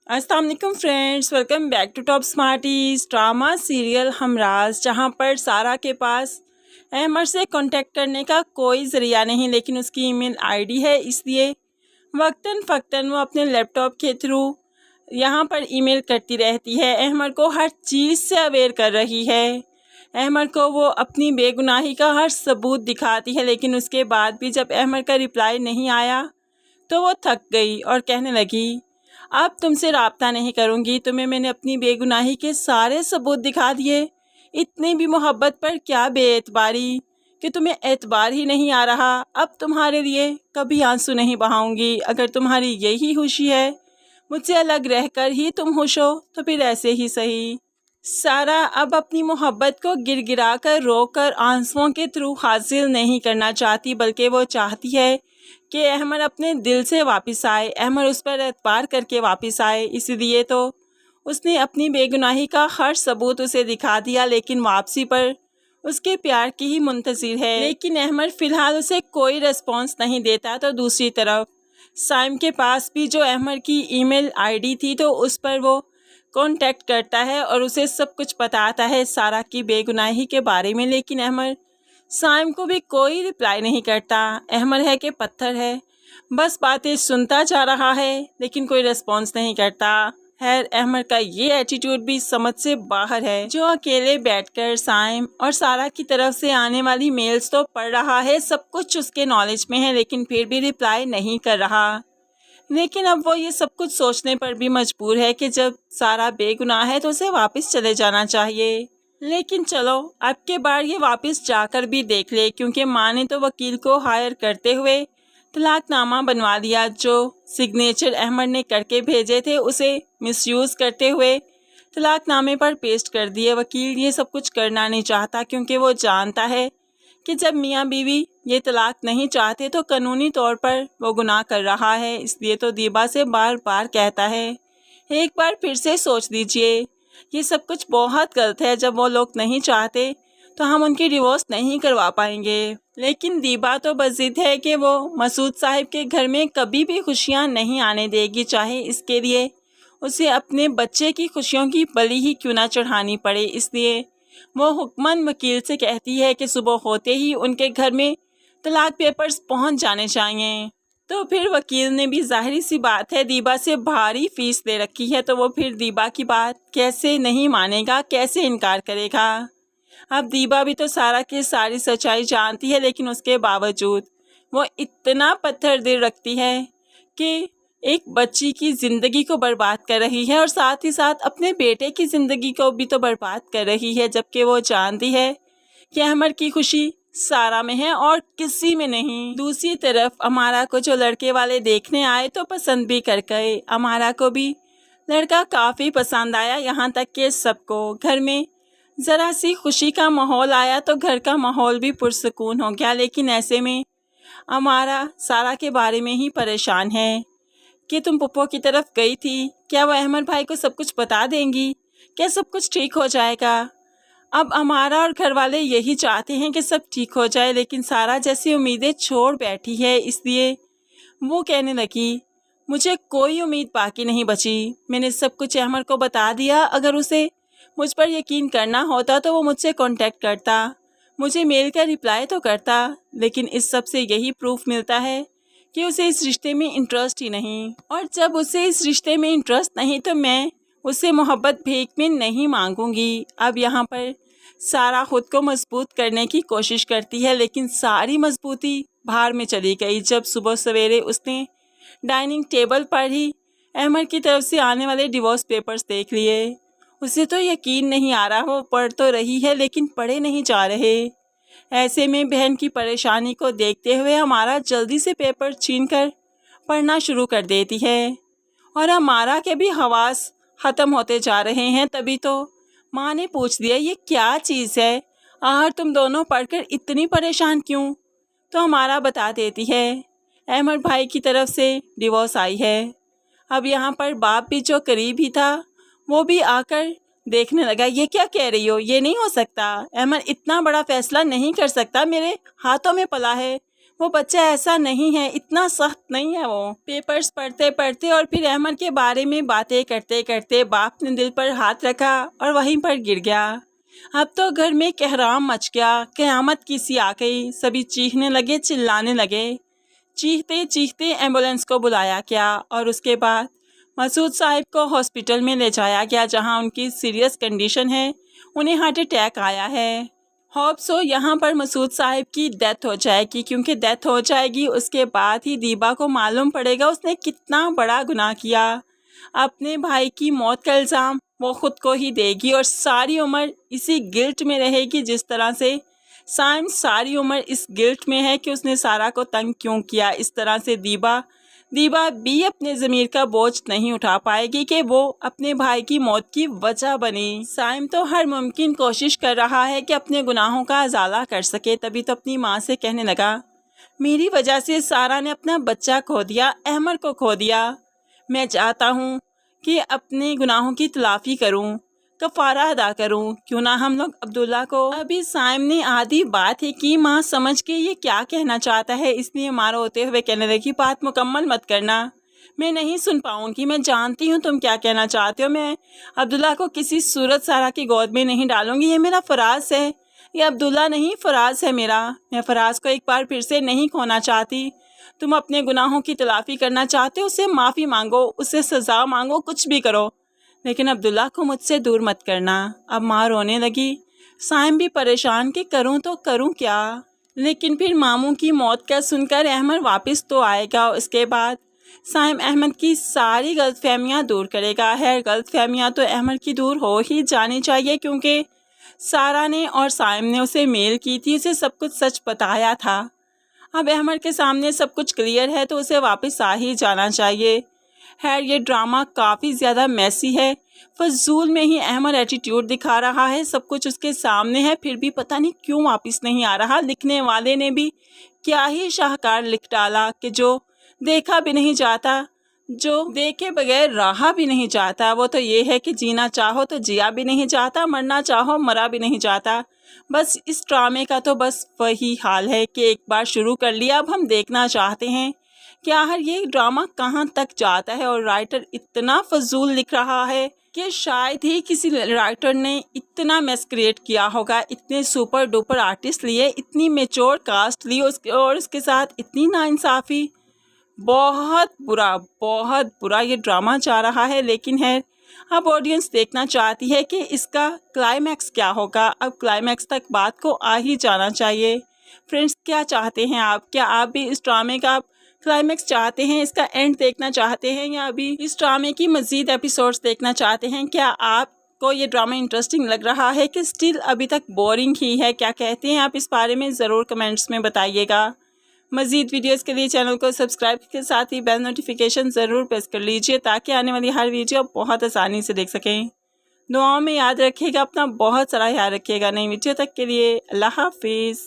अस्सलाम वालेकुम friends, welcome back to top smarties. Drama serial Humraaz, जहां पर सारा के पास अहमद से कांटेक्ट करने का कोई ज़रिया नहीं, लेकिन उसकी ईमेल आईडी है, इसलिए वक्तन फ़क्तन वो अपने लैपटॉप के थ्रू यहां पर ईमेल करती रहती है। अहमद को हर चीज़ से अवेयर कर रही है। अहमद को वो अपनी बेगुनाही का हर सबूत दिखाती है, लेकिन उसके बाद भी जब अहमद का रिप्लाई नहीं आया तो वो थक गई और कहने लगी, अब तुमसे राब्ता नहीं करूँगी। तुम्हें मैंने अपनी बेगुनाही के सारे सबूत दिखा दिए। इतनी भी मोहब्बत पर क्या बेएतबारी कि तुम्हें एतबार ही नहीं आ रहा। अब तुम्हारे लिए कभी आंसू नहीं बहाऊंगी। अगर तुम्हारी यही खुशी है, मुझसे अलग रहकर ही तुम खुश हो, तो फिर ऐसे ही सही। सारा अब अपनी मोहब्बत को गिरगिरा कर रोकर आंसुओं के थ्रू हासिल नहीं करना चाहती, बल्कि वो चाहती है कि अहमद अपने दिल से वापस आए, अहमद उस पर एतबार करके वापस आए। इसलिए तो उसने अपनी बेगुनाही का हर सबूत उसे दिखा दिया, लेकिन वापसी पर उसके प्यार की ही मुंतज़िर है। लेकिन अहमद फ़िलहाल उसे कोई रिस्पॉन्स नहीं देता। तो दूसरी तरफ साइम के पास भी जो अहमद की ईमेल आईडी थी, तो उस पर वो कांटेक्ट करता है और उसे सब कुछ बताता है सारा की बेगुनाही के बारे में। लेकिन अहमद साइम को भी कोई रिप्लाई नहीं करता। अहमद है कि पत्थर है, बस बातें सुनता जा रहा है, लेकिन कोई रिस्पॉन्स नहीं करता। खैर, अहमद का ये एटीट्यूड भी समझ से बाहर है, जो अकेले बैठकर साइम और सारा की तरफ से आने वाली मेल्स तो पढ़ रहा है, सब कुछ उसके नॉलेज में है, लेकिन फिर भी रिप्लाई नहीं कर रहा। लेकिन अब वो ये सब कुछ सोचने पर भी मजबूर है कि जब सारा बेगुनाह है तो उसे वापस चले जाना चाहिए। लेकिन चलो, अब के बार ये वापस जाकर भी देख ले, क्योंकि माँ ने तो वकील को हायर करते हुए तलाकनामा बनवा दिया। जो सिग्नेचर अहमद ने करके भेजे थे, उसे मिसयूज़ करते हुए तलाकनामे पर पेस्ट कर दिए। वकील ये सब कुछ करना नहीं चाहता, क्योंकि वो जानता है कि जब मियाँ बीवी ये तलाक नहीं चाहते तो कानूनी तौर पर वो गुनाह कर रहा है। इसलिए तो दीबा से बार बार कहता है, एक बार फिर से सोच लीजिए, ये सब कुछ बहुत गलत है। जब वो लोग नहीं चाहते तो हम उनकी डिवोर्स नहीं करवा पाएंगे। लेकिन दीबा तो बज़िद है कि वो मसूद साहिब के घर में कभी भी खुशियाँ नहीं आने देगी, चाहे इसके लिए उसे अपने बच्चे की खुशियों की बलि ही क्यों ना चढ़ानी पड़े। इसलिए वो हुक्मन वकील से कहती है कि सुबह होते ही उनके घर में तलाक पेपर्स पहुंच जाने चाहिए। तो फिर वकील ने भी, जाहिर सी बात है, दीबा से भारी फीस ले रखी है, तो वो फिर दीबा की बात कैसे नहीं मानेगा, कैसे इनकार करेगा। अब दीबा भी तो सारा की सारी सच्चाई जानती है, लेकिन उसके बावजूद वो इतना पत्थर दिल रखती है कि एक बच्ची की ज़िंदगी को बर्बाद कर रही है और साथ ही साथ अपने बेटे की ज़िंदगी को भी तो बर्बाद कर रही है, जबकि वो जानती है कि अहमद की खुशी सारा में है और किसी में नहीं। दूसरी तरफ अमारा को जो लड़के वाले देखने आए तो पसंद भी कर गए। अमारा को भी लड़का काफ़ी पसंद आया, यहाँ तक कि सबको घर में ज़रा सी खुशी का माहौल आया तो घर का माहौल भी पुरसुकून हो गया। लेकिन ऐसे में अमारा सारा के बारे में ही परेशान है कि तुम पुप्पो की तरफ गई थी, क्या वो अहमद भाई को सब कुछ बता देंगी, क्या सब कुछ ठीक हो जाएगा। अब अमारा और घर वाले यही चाहते हैं कि सब ठीक हो जाए, लेकिन सारा जैसी उम्मीदें छोड़ बैठी है। इसलिए वो कहने लगी, मुझे कोई उम्मीद बाकी नहीं बची, मैंने सब कुछ अहमद को बता दिया। अगर उसे मुझ पर यकीन करना होता तो वो मुझसे कांटेक्ट करता, मुझे मेल का रिप्लाई तो करता। लेकिन इस सब से यही प्रूफ मिलता है कि उसे इस रिश्ते में इंटरेस्ट ही नहीं, और जब उसे इस रिश्ते में इंटरेस्ट नहीं तो मैं उसे मोहब्बत भीख में नहीं मांगूंगी। अब यहाँ पर सारा खुद को मजबूत करने की कोशिश करती है, लेकिन सारी मजबूती बाहर में चली गई जब सुबह सवेरे उसने डाइनिंग टेबल पर ही अहमद की तरफ से आने वाले डिवोर्स पेपर्स देख लिए। उसे तो यकीन नहीं आ रहा, वो पढ़ तो रही है लेकिन पढ़े नहीं जा रहे। ऐसे में बहन की परेशानी को देखते हुए हमारा जल्दी से पेपर छीनकर पढ़ना शुरू कर देती है, और हमारा के भी हवास ख़त्म होते जा रहे हैं। तभी तो माँ ने पूछ दिया, ये क्या चीज़ है, आहर तुम दोनों पढ़कर इतनी परेशान क्यों। तो हमारा बता देती है, अहमद भाई की तरफ से डिवोर्स आई है। अब यहाँ पर बाप भी जो करीब ही था वो भी आकर देखने लगा, ये क्या कह रही हो, ये नहीं हो सकता, अहमद इतना बड़ा फैसला नहीं कर सकता, मेरे हाथों में पला है, वो बच्चा ऐसा नहीं है, इतना सख्त नहीं है वो। पेपर्स पढ़ते पढ़ते और फिर अहमद के बारे में बातें करते करते बाप ने दिल पर हाथ रखा और वहीं पर गिर गया। अब तो घर में कहराम मच गया, क़यामत की सी आ गई। सभी चीखने लगे, चिल्लाने लगे। चीखते चीखते एम्बुलेंस को बुलाया गया और उसके बाद मसूद साहिब को हॉस्पिटल में ले जाया गया, जहां उनकी सीरियस कंडीशन है, उन्हें हार्ट अटैक आया है। होप सो यहाँ पर मसूद साहिब की डेथ हो जाएगी, क्योंकि डेथ हो जाएगी उसके बाद ही दीबा को मालूम पड़ेगा उसने कितना बड़ा गुनाह किया। अपने भाई की मौत का इल्ज़ाम वो खुद को ही देगी और सारी उम्र इसी गिल्ट में रहेगी, जिस तरह से साइम सारी उम्र इस गिल्ट में है कि उसने सारा को तंग क्यों किया। इस तरह से दीबा भी अपने ज़मीर का बोझ नहीं उठा पाएगी कि वो अपने भाई की मौत की वजह बनी। साइम तो हर मुमकिन कोशिश कर रहा है कि अपने गुनाहों का अजाला कर सके। तभी तो अपनी माँ से कहने लगा, मेरी वजह से सारा ने अपना बच्चा खो दिया, अहमद को खो दिया। मैं चाहता हूँ कि अपने गुनाहों की तलाफ़ी करूँ, कफ़ारा अदा करूँ, क्यों ना हम लोग अब्दुल्ला को। अभी साइम ने आधी बात ही की, माँ समझ के ये क्या कहना चाहता है, इसलिए मारो होते हुए कहने लगी, बात मुकम्मल मत करना, मैं नहीं सुन पाऊँगी। मैं जानती हूँ तुम क्या कहना चाहते हो। मैं अब्दुल्ला को किसी सूरत सारा की गोद में नहीं डालूँगी, ये मेरा फ़राज़ है। ये अब्दुल्ला नहीं, फ़राज़ है मेरा। मैं फ़राज़ को एक बार फिर से नहीं खोना चाहती। तुम अपने गुनाहों की तलाफ़ी करना चाहते हो, उससे माफ़ी मांगो, उससे सज़ा मांगो, कुछ भी करो, लेकिन अब्दुल्ला को मुझसे दूर मत करना। अब माँ रोने लगी। साइम भी परेशान कि करूँ तो करूँ क्या। लेकिन फिर मामू की मौत का सुनकर अहमद वापस तो आएगा। इसके बाद साइम अहमद की सारी गलतफहमियाँ दूर करेगा। है गलतफहमियाँ तो अहमद की दूर हो ही जानी चाहिए, क्योंकि सारा ने और साइम ने उसे मेल की थी, उसे सब कुछ सच बताया था। अब अहमद के सामने सब कुछ क्लियर है तो उसे वापस आ ही जाना चाहिए। खैर ये ड्रामा काफ़ी ज़्यादा मैसी है। फजूल में ही अहमद एटीट्यूड दिखा रहा है, सब कुछ उसके सामने है, फिर भी पता नहीं क्यों वापस नहीं आ रहा। लिखने वाले ने भी क्या ही शाहकार लिख डाला कि जो देखा भी नहीं जाता, जो देखे बगैर रहा भी नहीं जाता। वो तो ये है कि जीना चाहो तो जिया भी नहीं जाता, मरना चाहो मरा भी नहीं जाता। बस इस ड्रामे का तो बस वही हाल है कि एक बार शुरू कर लिया, अब हम देखना चाहते हैं कि आखिर ये ड्रामा कहाँ तक जाता है। और राइटर इतना फजूल लिख रहा है कि शायद ही किसी राइटर ने इतना मैस क्रिएट किया होगा। इतने सुपर डुपर आर्टिस्ट लिए, इतनी मेच्योर कास्ट ली और उसके साथ इतनी नाइंसाफ़ी। बहुत बुरा ये ड्रामा जा रहा है। लेकिन है, अब ऑडियंस देखना चाहती है कि इसका क्लाइमैक्स क्या होगा। अब क्लाइमैक्स तक बात को आ ही जाना चाहिए। फ्रेंड्स, क्या चाहते हैं आप? क्या आप भी इस ड्रामे का क्लाइमैक्स चाहते हैं, इसका एंड देखना चाहते हैं, या अभी इस ड्रामे की मज़ीद एपिसोड्स देखना चाहते हैं? क्या आपको ये ड्रामा इंटरेस्टिंग लग रहा है कि स्टिल अभी तक बोरिंग ही है? क्या कहते हैं आप इस बारे में ज़रूर कमेंट्स में बताइएगा। मज़ीद वीडियोस के लिए चैनल को सब्सक्राइब के साथ ही बेल नोटिफिकेशन ज़रूर प्रेस कर लीजिए, ताकि आने वाली हर वीडियो बहुत आसानी से देख सकें। दुआओं में याद रखिएगा, अपना बहुत सारा ख्याल रखिएगा। नई वीडियो तक के लिए अल्लाह हाफिज़।